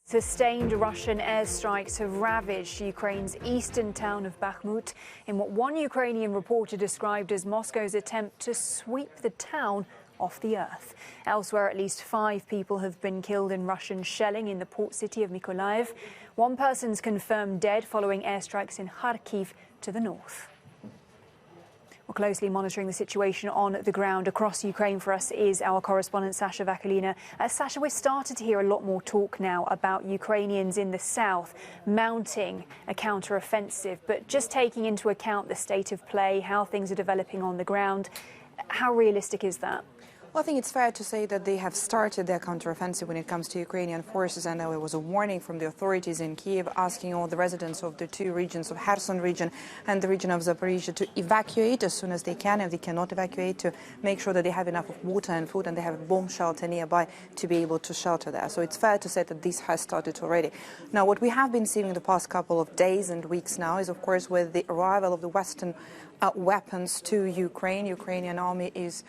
Sustained Russian airstrikes have ravaged Ukraine's eastern town of Bakhmut in what one Ukrainian reporter described as Moscow's attempt to sweep the town off the earth. Elsewhere, at least 5 people have been killed in Russian shelling in the port city of Mykolaiv. One person's confirmed dead following airstrikes in Kharkiv to the north. We're closely monitoring the situation on the ground across Ukraine. For us is our correspondent Sasha Vakalina. Sasha, we've started to hear a lot more talk now about Ukrainians in the south mounting a counter-offensive, but just taking into account the state of play, how things are developing on the ground, how realistic is that? Well, I think it's fair to say that they have started their counteroffensive when it comes to Ukrainian forces, and there was a warning from the authorities in Kiev asking all the residents of the 2 regions of Kherson region and the region of Zaporizhia to evacuate as soon as they can. If they cannot evacuate, to make sure that they have enough of water and food and they have a bomb shelter nearby to be able to shelter there. So it's fair to say that this has started already. Now, what we have been seeing in the past couple of days and weeks now is, of course, with the arrival of the Western weapons to Ukraine, Ukrainian army is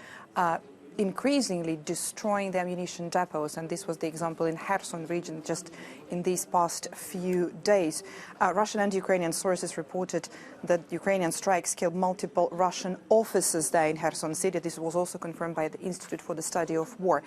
increasingly destroying the ammunition depots, and this was the example in Kherson region just in these past few days. Russian and Ukrainian sources reported that Ukrainian strikes killed multiple Russian officers there in Kherson city. This was also confirmed by the Institute for the Study of War.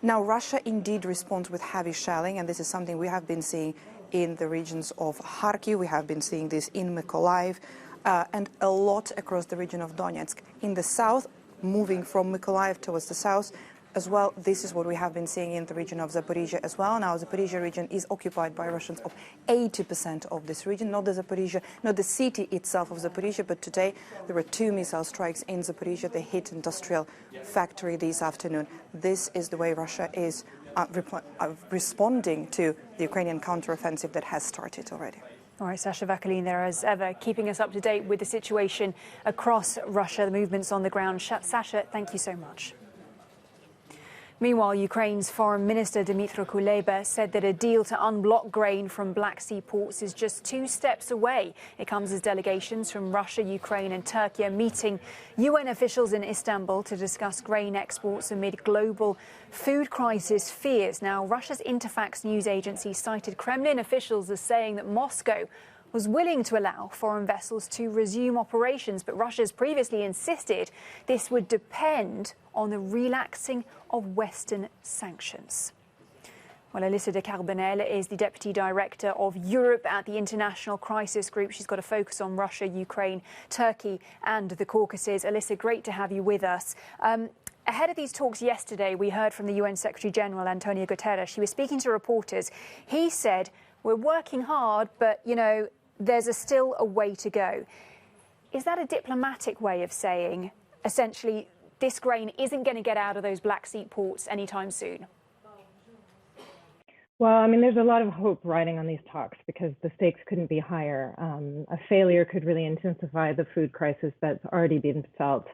Now, Russia indeed responds with heavy shelling, and this is something we have been seeing in the regions of Kharkiv. We have been seeing this in Mykolaiv and a lot across the region of Donetsk. In the south, moving from Mykolaiv towards the south as well, this is what we have been seeing in the region of Zaporizhia as well. Now, Zaporizhia region is occupied by Russians of 80% of this region, not the city itself of Zaporizhia, but today there were 2 missile strikes in Zaporizhia. They hit industrial factory this afternoon. This is the way Russia is responding to the Ukrainian counteroffensive that has started already. All right, Sasha Vakalina there, as ever, keeping us up to date with the situation across Russia, the movements on the ground. Sasha, thank you so much. Meanwhile, Ukraine's Foreign Minister Dmytro Kuleba said that a deal to unblock grain from Black Sea ports is just 2 steps away. It comes as delegations from Russia, Ukraine and Turkey are meeting UN officials in Istanbul to discuss grain exports amid global food crisis fears. Now, Russia's Interfax news agency cited Kremlin officials as saying that Moscow was willing to allow foreign vessels to resume operations, but Russia's previously insisted this would depend on the relaxing of Western sanctions. Well, Alyssa de Carbonel is the Deputy Director of Europe at the International Crisis Group. She's got a focus on Russia, Ukraine, Turkey and the Caucasus. Alyssa, great to have you with us. Ahead of these talks yesterday, we heard from the UN Secretary General, Antonio Guterres. He was speaking to reporters. He said, we're working hard, but, there's still a way to go. Is that a diplomatic way of saying, essentially, this grain isn't going to get out of those Black Sea ports anytime soon? Well, I mean, there's a lot of hope riding on these talks because the stakes couldn't be higher. A failure could really intensify the food crisis that's already been felt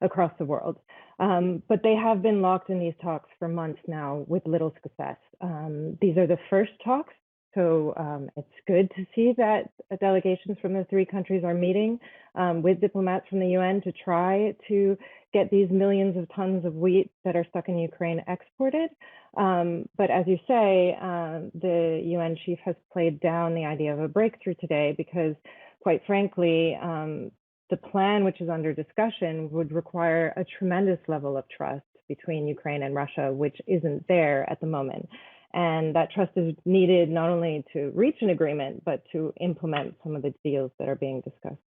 across the world. But they have been locked in these talks for months now with little success. These are the first talks. So it's good to see that delegations from the 3 countries are meeting with diplomats from the UN to try to get these millions of tons of wheat that are stuck in Ukraine exported. But as you say, the UN chief has played down the idea of a breakthrough today because, quite frankly, the plan which is under discussion would require a tremendous level of trust between Ukraine and Russia, which isn't there at the moment. And that trust is needed not only to reach an agreement, but to implement some of the deals that are being discussed.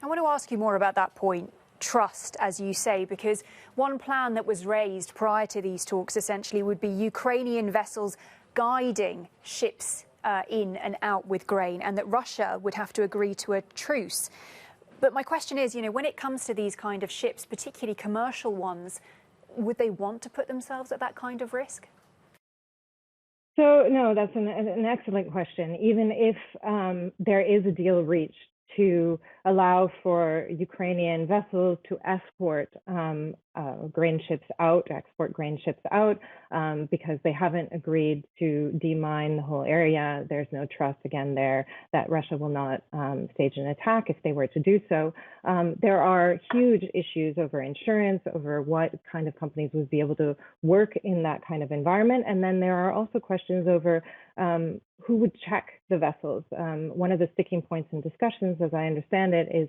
I want to ask you more about that point, trust, as you say, because one plan that was raised prior to these talks essentially would be Ukrainian vessels guiding ships in and out with grain, and that Russia would have to agree to a truce. But my question is, when it comes to these kind of ships, particularly commercial ones, would they want to put themselves at that kind of risk? So, no, that's an excellent question. Even if there is a deal reached to allow for Ukrainian vessels to export grain ships out, because they haven't agreed to demine the whole area. There's no trust again there that Russia will not stage an attack if they were to do so. There are huge issues over insurance, over what kind of companies would be able to work in that kind of environment. And then there are also questions over who would check the vessels. One of the sticking points in discussions, as I understand it, is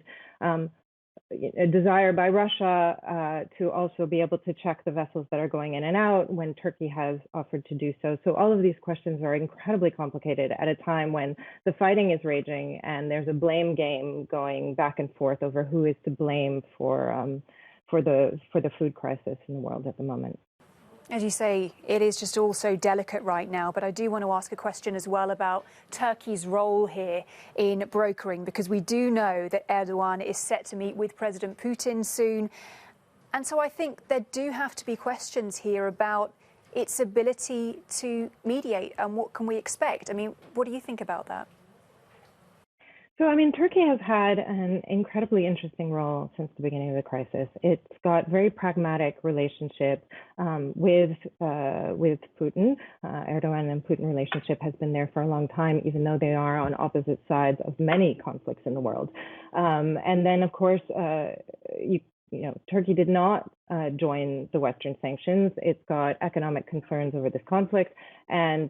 a desire by Russia to also be able to check the vessels that are going in and out when Turkey has offered to do so. So all of these questions are incredibly complicated at a time when the fighting is raging and there's a blame game going back and forth over who is to blame for the food crisis in the world at the moment. As you say, it is just all so delicate right now, but I do want to ask a question as well about Turkey's role here in brokering, because we do know that Erdogan is set to meet with President Putin soon. And so I think there do have to be questions here about its ability to mediate and what can we expect? I mean, what do you think about that? So, I mean, Turkey has had an incredibly interesting role since the beginning of the crisis. It's got very pragmatic relationship with Putin. Erdogan and Putin relationship has been there for a long time, even though they are on opposite sides of many conflicts in the world. And then, of course, Turkey did not join the Western sanctions. It's got economic concerns over this conflict, and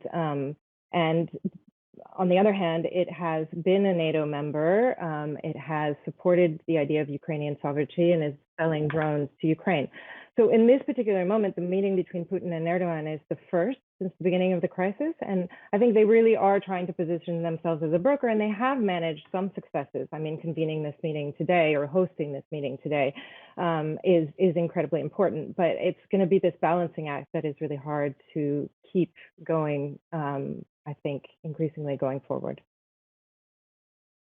on the other hand, it has been a NATO member. It has supported the idea of Ukrainian sovereignty and is selling drones to Ukraine. So in this particular moment, the meeting between Putin and Erdogan is the first since the beginning of the crisis. And I think they really are trying to position themselves as a broker, and they have managed some successes. I mean, convening this meeting today or hosting this meeting today is incredibly important. But it's going to be this balancing act that is really hard to keep going, I think, increasingly going forward.